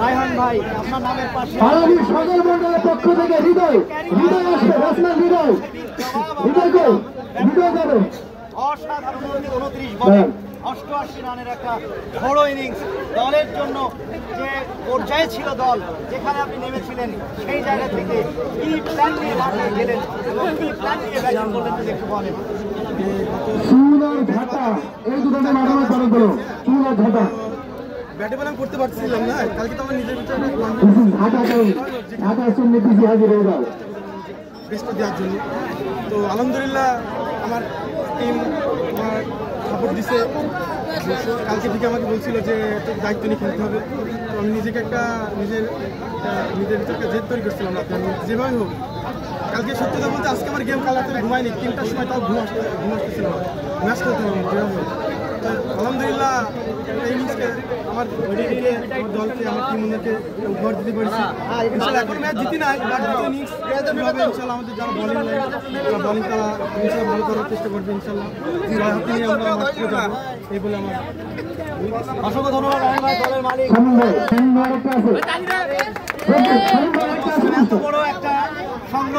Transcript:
রায়হান ভাই আপনার নামের পাশে আগামী সদর মন্ডলের পক্ষ থেকে হৃদয় আসবে, রসনা হৃদয় করো। অসাধারণ 29 বলে 88 রানের একটা বড় ইনিংস দলের জন্য। যে পর্যায়ে ছিল দল, যেখানে আপনি নেমেছিলেন সেই জায়গা থেকে কি প্ল্যান নিয়ে মাঠে গেলেন এবং কি প্ল্যান নিয়ে ব্যাটিং করলেন একটু বলেন। চুল আর ঝাঁটা এই দুটো মাঠে পালন করো। চুল আর ঝাঁটা ব্যাটে বল করতে পারছিলাম না, কালকে তো আমার নিজের ভিতরে ঝাঁটা শূন্য পিছিয়ে হাজির হয়ে যাও বেস্টটা দেওয়ার জন্য। তো আলহামদুলিল্লাহ আমার টিম আমার সাপোর্ট দিছে। কালকে থেকে আমাকে বলছিল যে তোর দায়িত্ব নিয়ে খেলতে হবে। তো আমি নিজেকে নিজের ভিতরে একটা জেদ তৈরি করছিলাম না, আমি যেভাবে হোক। কালকে সত্যতা বলতে আজকে আমার গেম কালার করে ঘুমাইনি, 3টার সময় তাও ঘুমাচ্ছিলাম, ম্যাচ খেলতে হবে যেভাবে হোক। তো আলহামদুলিল্লাহ এই ইনিংসকে আমার দলকে আমার টিমকে উপহার দিতে পারছি। ইনশাল্লাহ এখন ম্যাচ জিতি নাই, বাট দুটো ইনিংস কীভাবে ইনশাল্লাহ আমাদের যারা বলিং লাইন তারা বলিং তারা ইনশাল্লাহ ভালো করার চেষ্টা করবে। ইনশাল্লাহ হাতে নিয়ে আমরা মাঠে যাবো এই বলে আমার অসংখ্য ধন্যবাদ রায়হান ভাই, দলের মালিক। এত বড় একটা সংগ্রহ